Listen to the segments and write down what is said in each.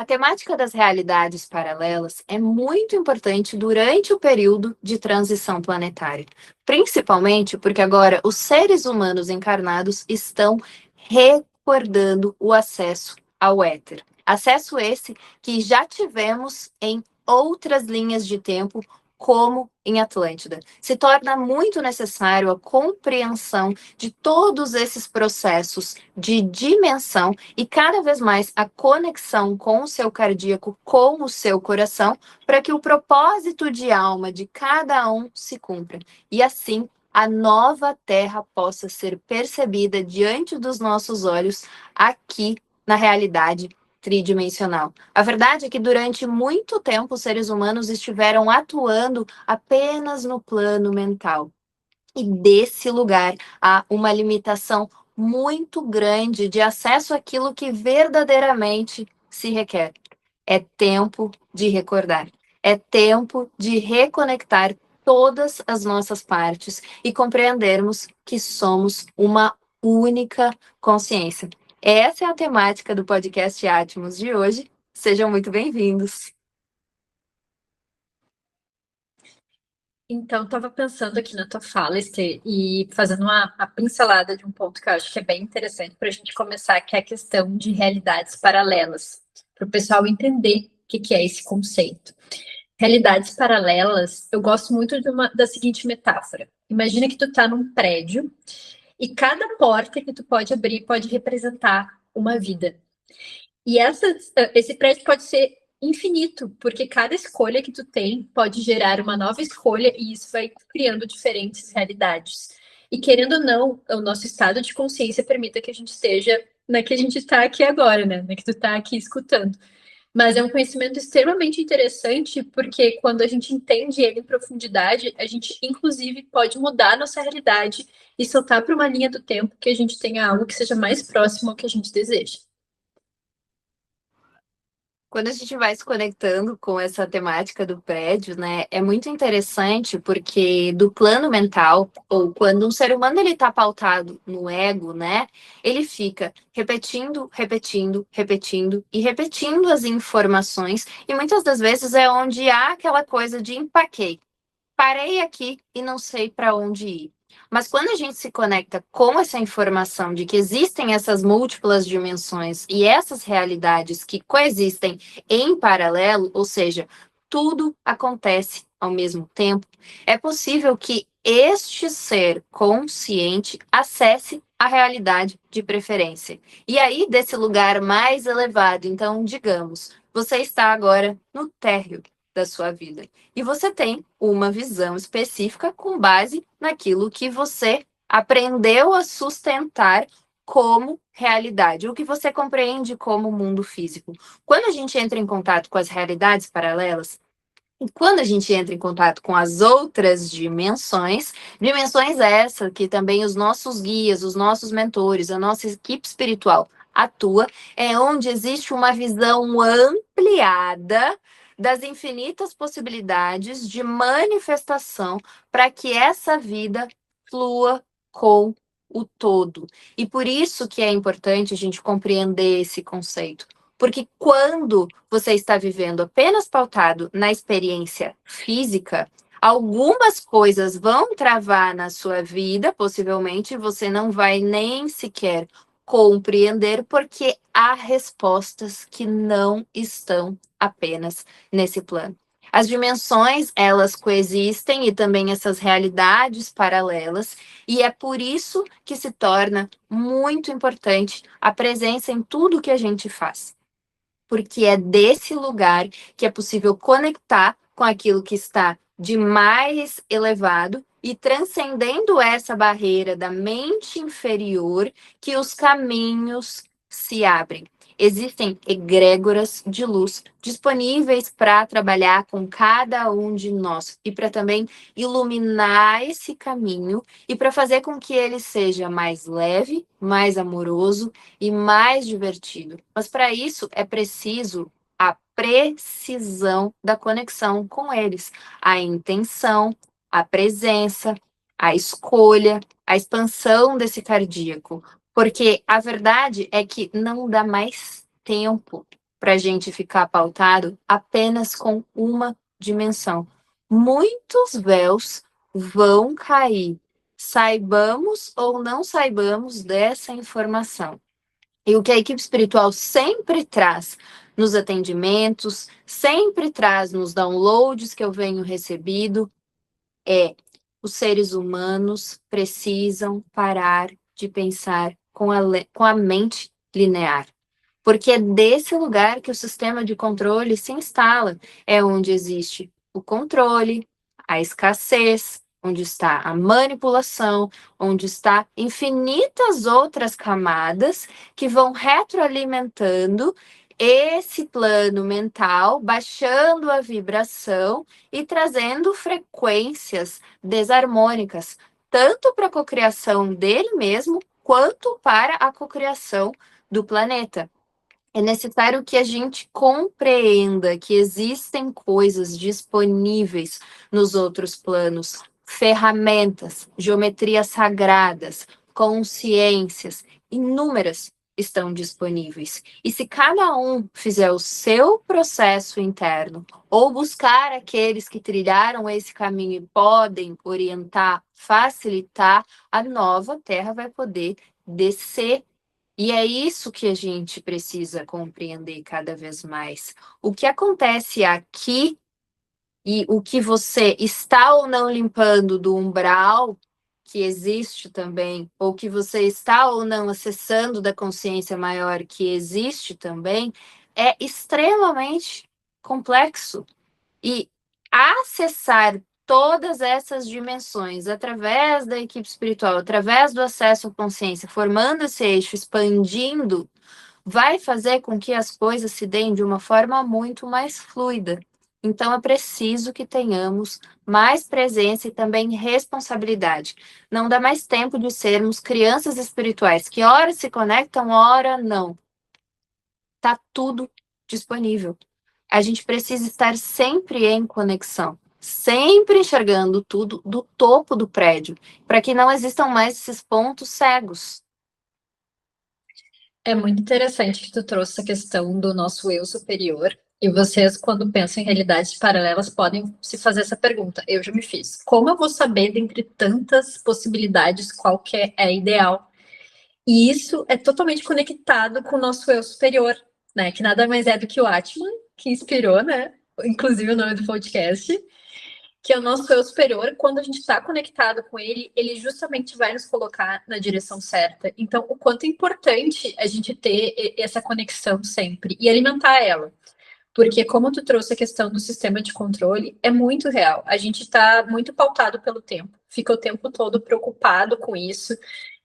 A temática das realidades paralelas é muito importante durante o período de transição planetária, principalmente porque agora os seres humanos encarnados estão recordando o acesso ao éter. Acesso esse que já tivemos em outras linhas de tempo, como em Atlântida. Se torna muito necessário a compreensão de todos esses processos de dimensão e cada vez mais a conexão com o seu cardíaco, com o seu coração, para que o propósito de alma de cada um se cumpra. E assim, a nova Terra possa ser percebida diante dos nossos olhos aqui na realidade tridimensional. A verdade é que durante muito tempo os seres humanos estiveram atuando apenas no plano mental. E desse lugar há uma limitação muito grande de acesso àquilo que verdadeiramente se requer. É tempo de recordar. É tempo de reconectar todas as nossas partes e compreendermos que somos uma única consciência. Essa é a temática do podcast Atmos de hoje. Sejam muito bem-vindos. Então, estava pensando aqui na tua fala, Esther, e fazendo uma pincelada de um ponto que eu acho que é bem interessante para a gente começar, que é a questão de realidades paralelas, para o pessoal entender o que é esse conceito. Realidades paralelas, eu gosto muito da seguinte metáfora. Imagina que tu está num prédio e cada porta que tu pode abrir pode representar uma vida. E esse prédio pode ser infinito, porque cada escolha que tu tem pode gerar uma nova escolha e isso vai criando diferentes realidades. E querendo ou não, o nosso estado de consciência permita que a gente esteja na que a gente está aqui agora, né? Na que tu está aqui escutando. Mas é um conhecimento extremamente interessante, porque quando a gente entende ele em profundidade, a gente, inclusive, pode mudar a nossa realidade e soltar para uma linha do tempo que a gente tenha algo que seja mais próximo ao que a gente deseja. Quando a gente vai se conectando com essa temática do prédio, né, é muito interessante porque do plano mental, ou quando um ser humano ele está pautado no ego, né, ele fica repetindo, repetindo, repetindo e repetindo as informações e muitas das vezes é onde há aquela coisa de empaquei. Parei aqui e não sei para onde ir. Mas quando a gente se conecta com essa informação de que existem essas múltiplas dimensões e essas realidades que coexistem em paralelo, ou seja, tudo acontece ao mesmo tempo, é possível que este ser consciente acesse a realidade de preferência. E aí, desse lugar mais elevado, então, digamos, você está agora no térreo da sua vida. E você tem uma visão específica com base naquilo que você aprendeu a sustentar como realidade, o que você compreende como mundo físico. Quando a gente entra em contato com as realidades paralelas, e quando a gente entra em contato com as outras dimensões, dimensões essas que também os nossos guias, os nossos mentores, a nossa equipe espiritual atua, é onde existe uma visão ampliada das infinitas possibilidades de manifestação para que essa vida flua com o todo. E por isso que é importante a gente compreender esse conceito. Porque quando você está vivendo apenas pautado na experiência física, algumas coisas vão travar na sua vida, possivelmente você não vai nem sequer compreender, porque há respostas que não estão apenas nesse plano. As dimensões, elas coexistem e também essas realidades paralelas, e é por isso que se torna muito importante a presença em tudo que a gente faz. Porque é desse lugar que é possível conectar com aquilo que está de mais elevado e transcendendo essa barreira da mente inferior que os caminhos se abrem. Existem egrégoras de luz disponíveis para trabalhar com cada um de nós e para também iluminar esse caminho e para fazer com que ele seja mais leve, mais amoroso e mais divertido. Mas para isso é preciso a precisão da conexão com eles, a intenção, a presença, a escolha, a expansão desse cardíaco. Porque a verdade é que não dá mais tempo. para a gente ficar pautado apenas com uma dimensão. Muitos véus vão cair, saibamos ou não saibamos dessa informação. E o que a equipe espiritual sempre traz nos atendimentos, sempre traz nos downloads que eu venho recebido, é: os seres humanos precisam parar de pensar com a mente linear. Porque é desse lugar que o sistema de controle se instala. É onde existe o controle, a escassez, onde está a manipulação, onde está infinitas outras camadas que vão retroalimentando esse plano mental, baixando a vibração e trazendo frequências desarmônicas, tanto para a cocriação dele mesmo, quanto para a cocriação do planeta. É necessário que a gente compreenda que existem coisas disponíveis nos outros planos, ferramentas, geometrias sagradas, consciências, inúmeras estão disponíveis. E se cada um fizer o seu processo interno, ou buscar aqueles que trilharam esse caminho e podem orientar, facilitar, a nova Terra vai poder descer. E é isso que a gente precisa compreender cada vez mais. O que acontece aqui e o que você está ou não limpando do umbral, que existe também, ou que você está ou não acessando da consciência maior, que existe também, é extremamente complexo. E acessar todas essas dimensões através da equipe espiritual, através do acesso à consciência, formando esse eixo, expandindo, vai fazer com que as coisas se deem de uma forma muito mais fluida. Então, é preciso que tenhamos mais presença e também responsabilidade. Não dá mais tempo de sermos crianças espirituais que ora se conectam, ora não. Tá tudo disponível. A gente precisa estar sempre em conexão, sempre enxergando tudo do topo do prédio, para que não existam mais esses pontos cegos. É muito interessante que tu trouxe essa questão do nosso eu superior. E vocês, quando pensam em realidades paralelas, podem se fazer essa pergunta. Eu já me fiz. Como eu vou saber, dentre tantas possibilidades, qual que é a ideal? E isso é totalmente conectado com o nosso eu superior, né? Que nada mais é do que o Atman, que inspirou, né? Inclusive o nome do podcast, que é o nosso eu superior. Quando a gente está conectado com ele, ele justamente vai nos colocar na direção certa. Então, o quanto é importante a gente ter essa conexão sempre e alimentar ela. Porque, como tu trouxe a questão do sistema de controle, é muito real. A gente está muito pautado pelo tempo, fica o tempo todo preocupado com isso.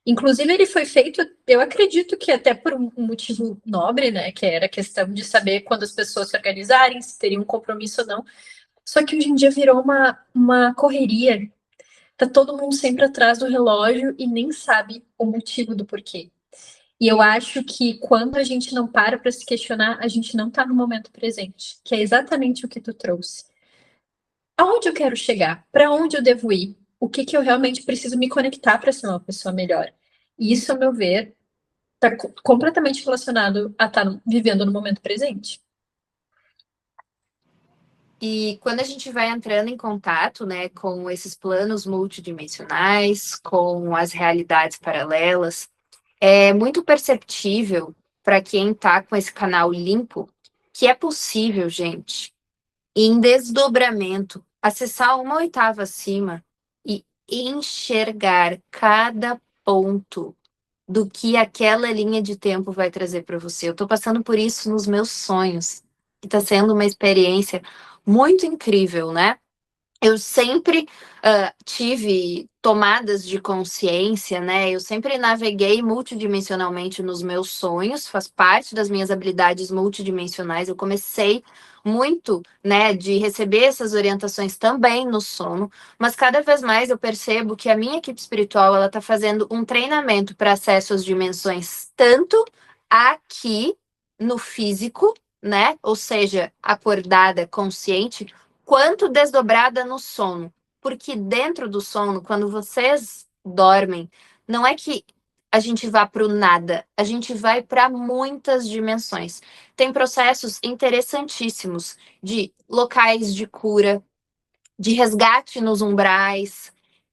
Inclusive, ele foi feito, eu acredito que até por um motivo nobre, né? Que era a questão de saber quando as pessoas se organizarem, se teriam um compromisso ou não. Só que hoje em dia virou uma correria. Tá todo mundo sempre atrás do relógio e nem sabe o motivo do porquê. E eu acho que quando a gente não para se questionar, a gente não está no momento presente, que é exatamente o que tu trouxe. Aonde eu quero chegar? Para onde eu devo ir? O que eu realmente preciso me conectar para ser uma pessoa melhor? E isso, ao meu ver, está completamente relacionado a estar vivendo no momento presente. E quando a gente vai entrando em contato, né, com esses planos multidimensionais, com as realidades paralelas, é muito perceptível para quem está com esse canal limpo que é possível, gente, em desdobramento, acessar uma oitava acima e enxergar cada ponto do que aquela linha de tempo vai trazer para você. Eu estou passando por isso nos meus sonhos, que está sendo uma experiência muito incrível, né? Eu sempre tive tomadas de consciência, né? Eu sempre naveguei multidimensionalmente nos meus sonhos, faz parte das minhas habilidades multidimensionais. Eu comecei muito, né, de receber essas orientações também no sono, mas cada vez mais eu percebo que a minha equipe espiritual ela está fazendo um treinamento para acesso às dimensões tanto aqui no físico, né? Ou seja, acordada, consciente, quanto desdobrada no sono. Porque dentro do sono, quando vocês dormem, não é que a gente vá para o nada, a gente vai para muitas dimensões. Tem processos interessantíssimos de locais de cura, de resgate nos umbrais,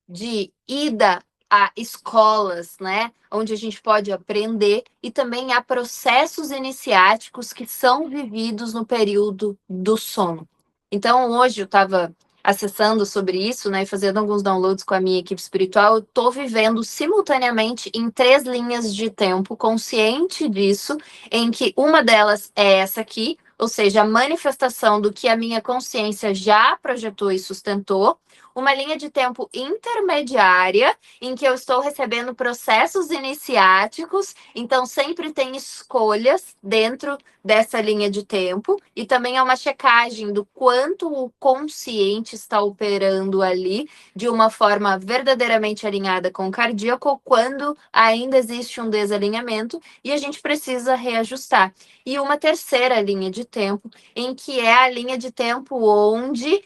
de ida a escolas, né, onde a gente pode aprender, e também há processos iniciáticos que são vividos no período do sono. Então, hoje eu estava acessando sobre isso, né, e fazendo alguns downloads com a minha equipe espiritual, eu estou vivendo simultaneamente em 3 linhas de tempo, consciente disso, em que uma delas é essa aqui, ou seja, a manifestação do que a minha consciência já projetou e sustentou, uma linha de tempo intermediária, em que eu estou recebendo processos iniciáticos, então sempre tem escolhas dentro dessa linha de tempo, e também é uma checagem do quanto o consciente está operando ali de uma forma verdadeiramente alinhada com o cardíaco, quando ainda existe um desalinhamento e a gente precisa reajustar. E uma terceira linha de tempo, em que é a linha de tempo onde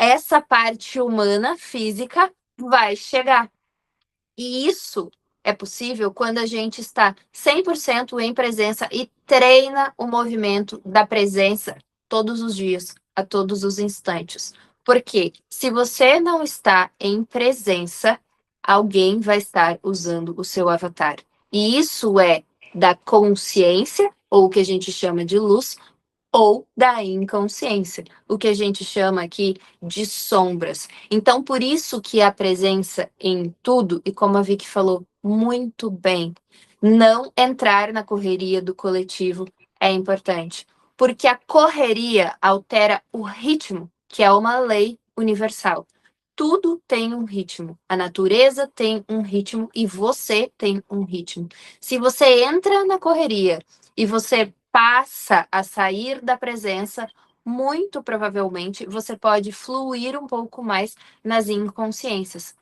essa parte humana, física, vai chegar. E isso é possível quando a gente está 100% em presença e treina o movimento da presença todos os dias, a todos os instantes. Porque se você não está em presença, alguém vai estar usando o seu avatar. E isso é da consciência, ou o que a gente chama de luz, ou da inconsciência, o que a gente chama aqui de sombras. Então, por isso que a presença em tudo, e como a Vicky falou muito bem, não entrar na correria do coletivo é importante, porque a correria altera o ritmo, que é uma lei universal. Tudo tem um ritmo. A natureza tem um ritmo e você tem um ritmo. Se você entra na correria e você passa a sair da presença, muito provavelmente você pode fluir um pouco mais nas inconsciências.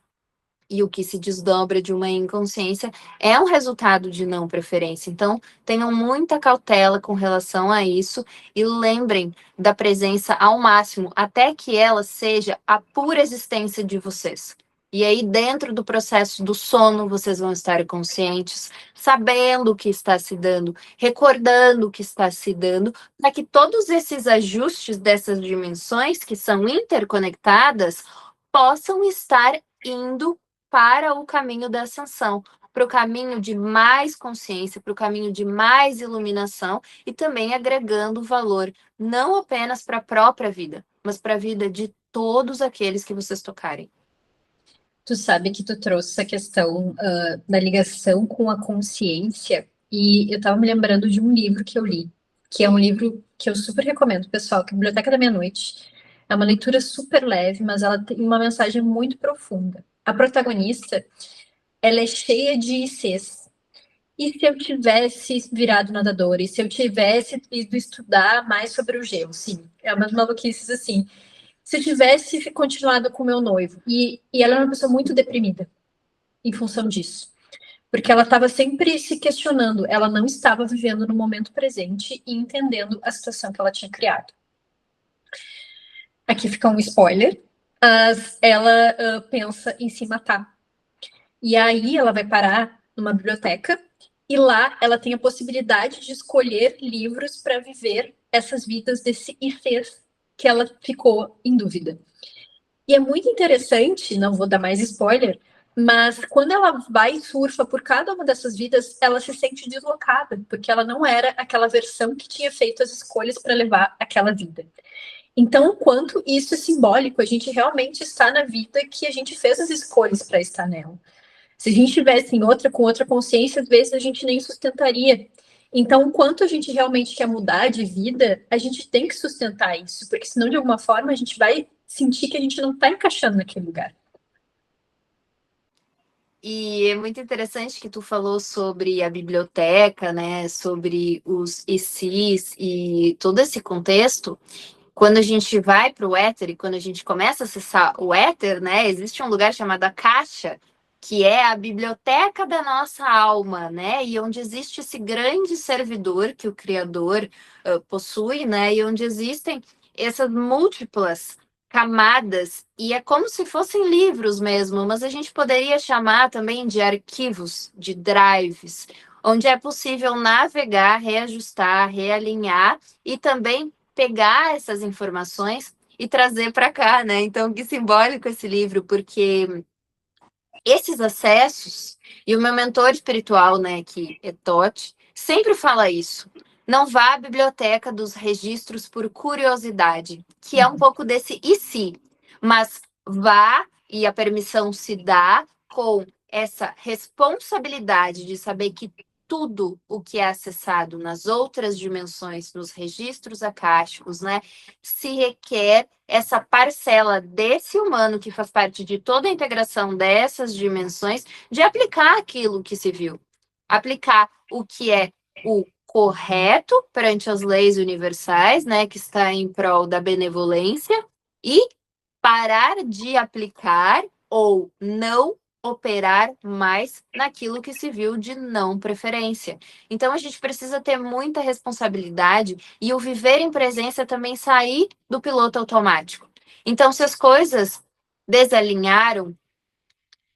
E o que se desdobra de uma inconsciência é um resultado de não preferência. Então, tenham muita cautela com relação a isso e lembrem da presença ao máximo, até que ela seja a pura existência de vocês. E aí, dentro do processo do sono, vocês vão estar conscientes, sabendo o que está se dando, recordando o que está se dando, para que todos esses ajustes dessas dimensões, que são interconectadas, possam estar indo para o caminho da ascensão, para o caminho de mais consciência, para o caminho de mais iluminação, e também agregando valor não apenas para a própria vida, mas para a vida de todos aqueles que vocês tocarem. Tu sabe que tu trouxe essa questão da ligação com a consciência, e eu estava me lembrando de um livro que eu li, que é um livro que eu super recomendo, pessoal, que é a Biblioteca da Meia-Noite. É uma leitura super leve, mas ela tem uma mensagem muito profunda. A protagonista, ela é cheia de ICs. E se eu tivesse virado nadadora? E se eu tivesse ido estudar mais sobre o gelo? Sim, é umas maluquices assim. Se eu tivesse continuado com meu noivo. E ela é uma pessoa muito deprimida em função disso. Porque ela estava sempre se questionando. Ela não estava vivendo no momento presente e entendendo a situação que ela tinha criado. Aqui fica um spoiler. Ela pensa em se matar. E aí ela vai parar numa biblioteca e lá ela tem a possibilidade de escolher livros para viver essas vidas desse ICs que ela ficou em dúvida. E é muito interessante, não vou dar mais spoiler, mas quando ela vai e surfa por cada uma dessas vidas, ela se sente deslocada, porque ela não era aquela versão que tinha feito as escolhas para levar aquela vida. Então, o quanto isso é simbólico, a gente realmente está na vida que a gente fez as escolhas para estar nela. Se a gente tivesse em outra, com outra consciência, às vezes a gente nem sustentaria. Então, o quanto a gente realmente quer mudar de vida, a gente tem que sustentar isso, porque senão, de alguma forma, a gente vai sentir que a gente não está encaixando naquele lugar. E é muito interessante que tu falou sobre a biblioteca, né, sobre os ICs e todo esse contexto. Quando a gente vai para o éter e quando a gente começa a acessar o éter, né, existe um lugar chamado a caixa, que é a biblioteca da nossa alma, né, e onde existe esse grande servidor que o Criador possui, né, e onde existem essas múltiplas camadas, e é como se fossem livros mesmo, mas a gente poderia chamar também de arquivos, de drives, onde é possível navegar, reajustar, realinhar e também pegar essas informações e trazer para cá, né? Então, que simbólico esse livro, porque esses acessos, e o meu mentor espiritual, né, que é Totti, sempre fala isso. Não vá à biblioteca dos registros por curiosidade, que é um pouco desse e se, mas vá e a permissão se dá com essa responsabilidade de saber que tudo o que é acessado nas outras dimensões, nos registros akáshicos, né, se requer essa parcela desse humano que faz parte de toda a integração dessas dimensões, de aplicar aquilo que se viu, aplicar o que é o correto perante as leis universais, né, que está em prol da benevolência, e parar de aplicar ou não operar mais naquilo que se viu de não preferência. Então a gente precisa ter muita responsabilidade e o viver em presença também sair do piloto automático. Então, se as coisas desalinharam,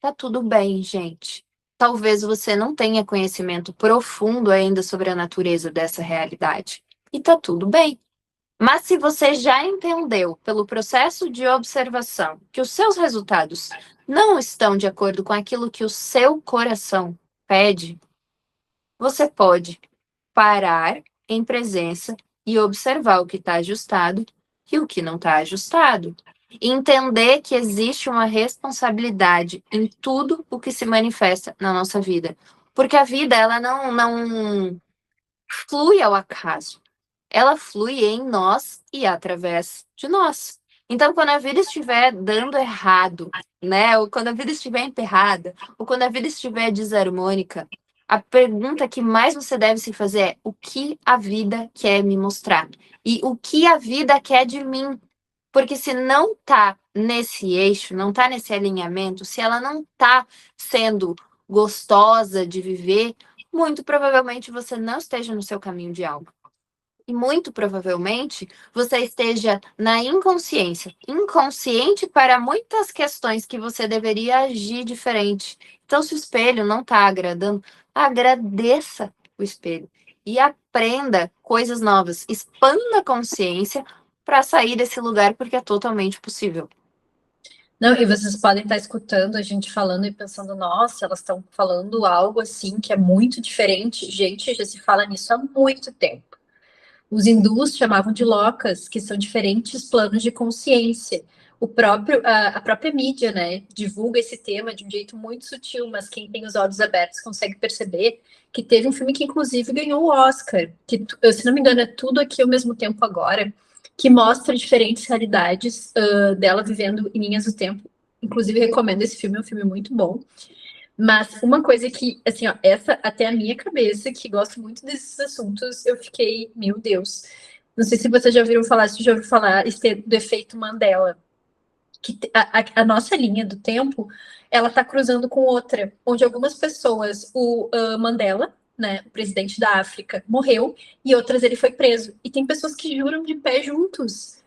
tá tudo bem, gente. Talvez você não tenha conhecimento profundo ainda sobre a natureza dessa realidade. E tá tudo bem. Mas se você já entendeu, pelo processo de observação, que os seus resultados não estão de acordo com aquilo que o seu coração pede, você pode parar em presença e observar o que está ajustado e o que não está ajustado. E entender que existe uma responsabilidade em tudo o que se manifesta na nossa vida. Porque a vida, ela não flui ao acaso, ela flui em nós e através de nós. Então, quando a vida estiver dando errado, né? Ou quando a vida estiver emperrada, ou quando a vida estiver desarmônica, a pergunta que mais você deve se fazer é: o que a vida quer me mostrar? E o que a vida quer de mim? Porque se não tá nesse eixo, não tá nesse alinhamento, se ela não tá sendo gostosa de viver, muito provavelmente você não esteja no seu caminho de alma. E muito provavelmente você esteja na inconsciência, inconsciente para muitas questões que você deveria agir diferente. Então, se o espelho não está agradando, agradeça o espelho e aprenda coisas novas, expanda a consciência para sair desse lugar, porque é totalmente possível. Não, e vocês podem estar escutando a gente falando e pensando, nossa, elas estão falando algo assim que é muito diferente. Gente, já se fala nisso há muito tempo. Os hindus chamavam de lokas, que são diferentes planos de consciência. A própria mídia, né, divulga esse tema de um jeito muito sutil, mas quem tem os olhos abertos consegue perceber que teve um filme que inclusive ganhou o Oscar, que, se não me engano, é Tudo Aqui ao Mesmo Tempo Agora, que mostra diferentes realidades dela vivendo em linhas do tempo. Inclusive, recomendo esse filme, é um filme muito bom. Mas uma coisa que, assim, ó, essa até a minha cabeça, que gosto muito desses assuntos, eu fiquei, meu Deus. Não sei se você já ouviu falar, se já ouviu falar do efeito Mandela, que a nossa linha do tempo, ela está cruzando com outra, onde algumas pessoas, o Mandela, né, o presidente da África, morreu, e outras ele foi preso. E tem pessoas que juram de pé juntos,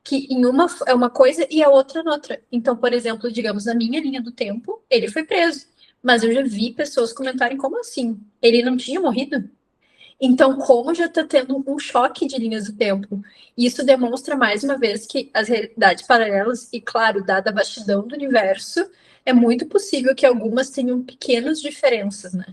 que em uma é uma coisa e a outra noutra. Então, por exemplo, digamos, na minha linha do tempo, ele foi preso. Mas eu já vi pessoas comentarem como assim? Ele não tinha morrido? Então, como já está tendo um choque de linhas do tempo? Isso demonstra mais uma vez que as realidades paralelas, e claro, dada a vastidão do universo, é muito possível que algumas tenham pequenas diferenças, né?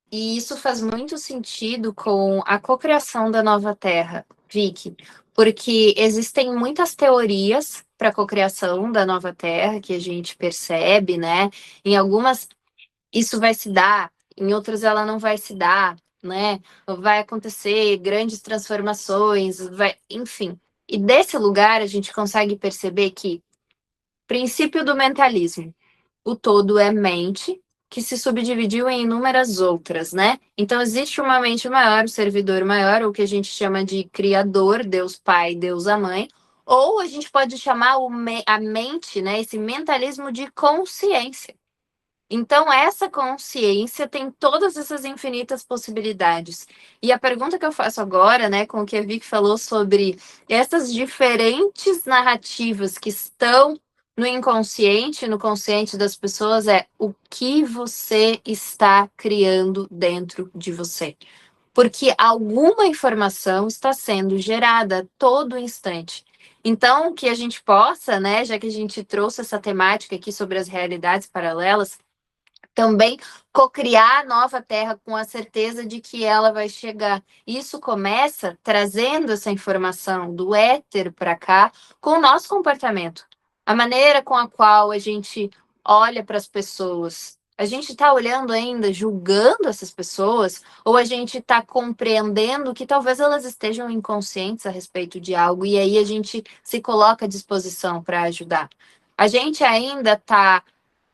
E isso faz muito sentido com a cocriação da nova Terra, Vicky, porque existem muitas teorias para a cocriação da nova Terra que a gente percebe, né? Em algumas isso vai se dar, em outras ela não vai se dar, né? Vai acontecer grandes transformações, enfim. E desse lugar a gente consegue perceber que princípio do mentalismo, o todo é mente, que se subdividiu em inúmeras outras, né? Então, existe uma mente maior, um servidor maior, o que a gente chama de criador, Deus Pai, Deus a Mãe, ou a gente pode chamar a mente, né, esse mentalismo de consciência. Então, essa consciência tem todas essas infinitas possibilidades. E a pergunta que eu faço agora, né, com o que a Vicky falou sobre essas diferentes narrativas que estão no inconsciente, no consciente das pessoas, é o que você está criando dentro de você. Porque alguma informação está sendo gerada a todo instante. Então, que a gente possa, né, já que a gente trouxe essa temática aqui sobre as realidades paralelas, também cocriar a nova terra com a certeza de que ela vai chegar. Isso começa trazendo essa informação do éter para cá com o nosso comportamento. A maneira com a qual a gente olha para as pessoas. A gente está olhando ainda, julgando essas pessoas, ou a gente está compreendendo que talvez elas estejam inconscientes a respeito de algo, e aí a gente se coloca à disposição para ajudar. A gente ainda está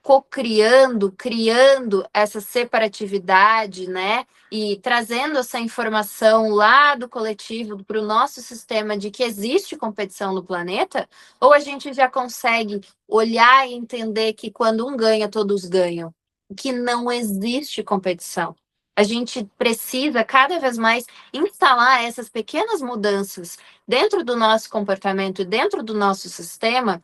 cocriando, criando essa separatividade, né? E trazendo essa informação lá do coletivo para o nosso sistema de que existe competição no planeta, ou a gente já consegue olhar e entender que quando um ganha, todos ganham, que não existe competição. A gente precisa cada vez mais instalar essas pequenas mudanças dentro do nosso comportamento e dentro do nosso sistema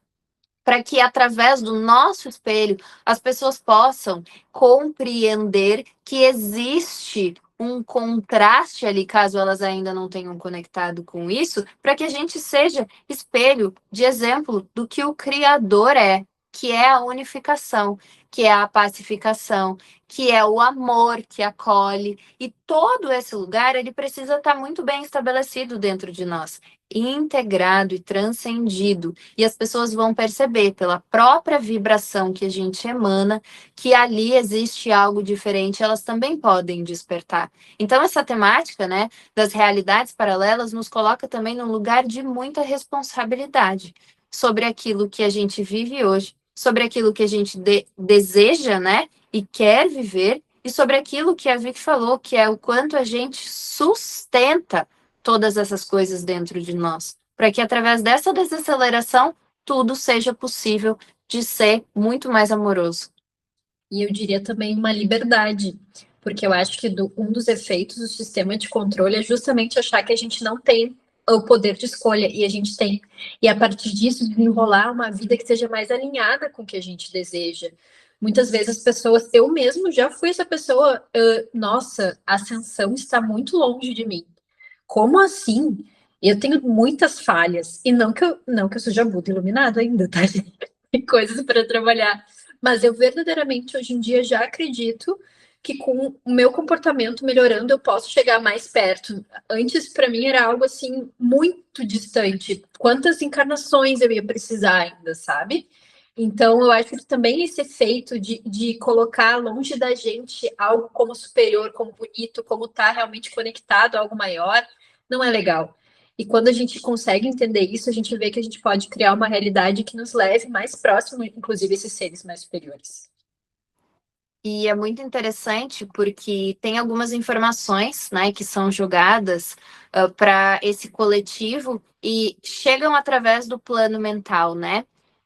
para que através do nosso espelho as pessoas possam compreender que existe um contraste ali, caso elas ainda não tenham conectado com isso, para que a gente seja espelho de exemplo do que o Criador é, que é a unificação, que é a pacificação, que é o amor que acolhe, e todo esse lugar ele precisa estar muito bem estabelecido dentro de nós, integrado e transcendido. E as pessoas vão perceber pela própria vibração que a gente emana que ali existe algo diferente, elas também podem despertar. Então, essa temática, né, das realidades paralelas nos coloca também num lugar de muita responsabilidade sobre aquilo que a gente vive hoje, sobre aquilo que a gente deseja, né, e quer viver, e sobre aquilo que a Vicky falou, que é o quanto a gente sustenta todas essas coisas dentro de nós, para que através dessa desaceleração tudo seja possível de ser muito mais amoroso. E eu diria também uma liberdade, porque eu acho que um dos efeitos do sistema de controle é justamente achar que a gente não tem o poder de escolha, e a gente tem. E a partir disso, desenrolar uma vida que seja mais alinhada com o que a gente deseja. Muitas vezes as pessoas, eu mesmo já fui essa pessoa, nossa, a ascensão está muito longe de mim. Como assim? Eu tenho muitas falhas, e não que eu seja Buda iluminado ainda, tá, gente? Tem coisas para trabalhar. Mas eu verdadeiramente hoje em dia já acredito que com o meu comportamento melhorando eu posso chegar mais perto. Antes para mim era algo assim muito distante. Quantas encarnações eu ia precisar ainda, sabe? Então eu acho que também esse efeito de colocar longe da gente algo como superior, como bonito, como tá realmente conectado a algo maior, não é legal. E quando a gente consegue entender isso, a gente vê que a gente pode criar uma realidade que nos leve mais próximo, inclusive esses seres mais superiores. E é muito interessante porque tem algumas informações, né, que são jogadas para esse coletivo e chegam através do plano mental, né?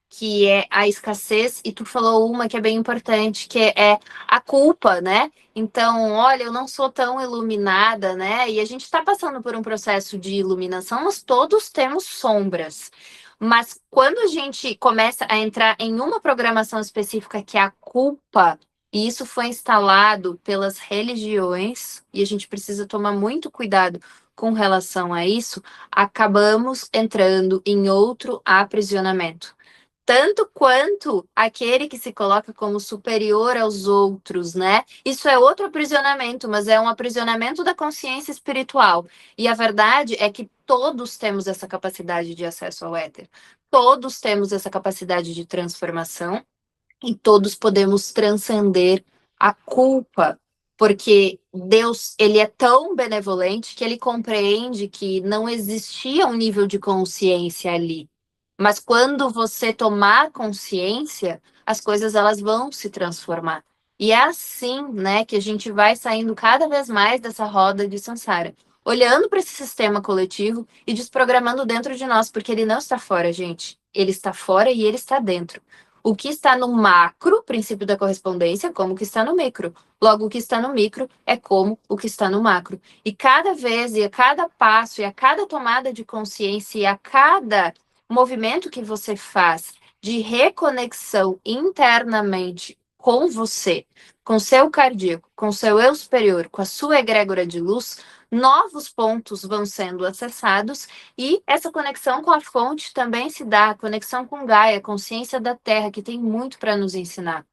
Que é a escassez, e tu falou uma que é bem importante, que é a culpa, né? Então, olha, eu não sou tão iluminada, né? E a gente está passando por um processo de iluminação, nós todos temos sombras. Mas quando a gente começa a entrar em uma programação específica que é a culpa, e isso foi instalado pelas religiões, e a gente precisa tomar muito cuidado com relação a isso, acabamos entrando em outro aprisionamento. Tanto quanto aquele que se coloca como superior aos outros, né? Isso é outro aprisionamento, mas é um aprisionamento da consciência espiritual. E a verdade é que todos temos essa capacidade de acesso ao éter. Todos temos essa capacidade de transformação e todos podemos transcender a culpa, porque Deus, ele é tão benevolente que ele compreende que não existia um nível de consciência ali. Mas quando você tomar consciência, as coisas elas vão se transformar. E é assim, né, que a gente vai saindo cada vez mais dessa roda de samsara, olhando para esse sistema coletivo e desprogramando dentro de nós, porque ele não está fora, gente. Ele está fora e ele está dentro. O que está no macro, princípio da correspondência, como o que está no micro. Logo, o que está no micro é como o que está no macro. E cada vez, e a cada passo, e a cada tomada de consciência, e a cada movimento que você faz de reconexão internamente com você, com seu cardíaco, com seu eu superior, com a sua egrégora de luz, novos pontos vão sendo acessados e essa conexão com a fonte também se dá, a conexão com Gaia, a consciência da Terra, que tem muito para nos ensinar.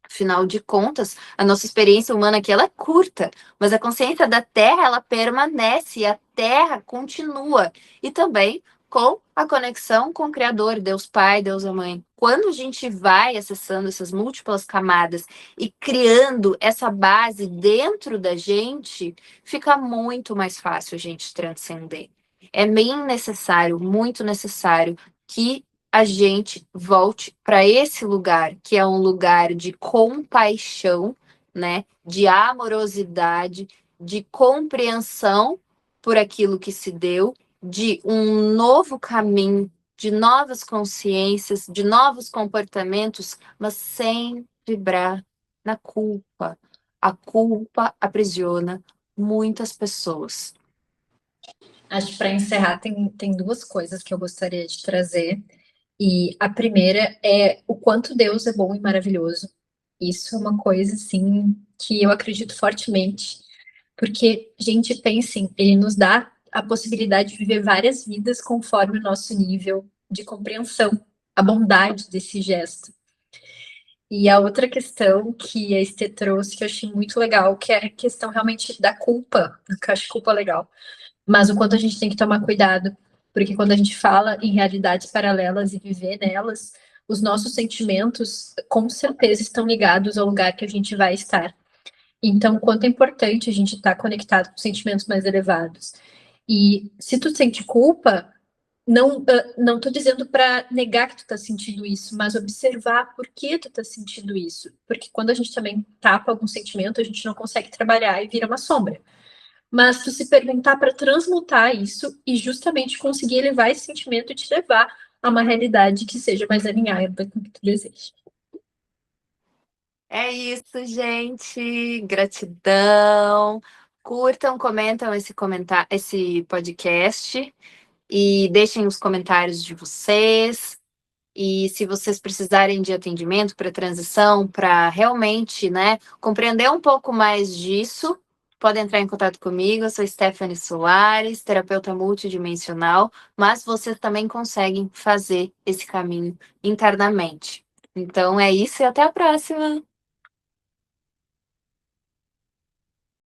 Afinal de contas, a nossa experiência humana aqui ela é curta, mas a consciência da Terra ela permanece e a Terra continua. E também com a conexão com o Criador, Deus Pai, Deus Mãe. Quando a gente vai acessando essas múltiplas camadas e criando essa base dentro da gente, fica muito mais fácil a gente transcender. É bem necessário, muito necessário, que a gente volte para esse lugar, que é um lugar de compaixão, né? De amorosidade, de compreensão por aquilo que se deu, de um novo caminho, de novas consciências, de novos comportamentos, mas sem vibrar na culpa. A culpa aprisiona muitas pessoas. Acho que para encerrar, tem duas coisas que eu gostaria de trazer. E a primeira é o quanto Deus é bom e maravilhoso. Isso é uma coisa, assim, que eu acredito fortemente. Porque, gente, pensem, ele nos dá a possibilidade de viver várias vidas conforme o nosso nível de compreensão, a bondade desse gesto. E a outra questão que a Estê trouxe, que eu achei muito legal, que é a questão realmente da culpa, que eu acho culpa legal, mas o quanto a gente tem que tomar cuidado, porque quando a gente fala em realidades paralelas e viver nelas, os nossos sentimentos com certeza estão ligados ao lugar que a gente vai estar. Então, quanto é importante a gente estar conectado com sentimentos mais elevados. E se tu sente culpa, não tô dizendo para negar que tu tá sentindo isso, mas observar por que tu tá sentindo isso. Porque quando a gente também tapa algum sentimento, a gente não consegue trabalhar e vira uma sombra. Mas tu se perguntar para transmutar isso e justamente conseguir elevar esse sentimento e te levar a uma realidade que seja mais alinhada com o que tu deseja. É isso, gente. Gratidão. Curtam, comentam esse podcast e deixem os comentários de vocês. E se vocês precisarem de atendimento para transição, para realmente, né, compreender um pouco mais disso, podem entrar em contato comigo. Eu sou Stephanie Soares, terapeuta multidimensional, mas vocês também conseguem fazer esse caminho internamente. Então é isso e até a próxima!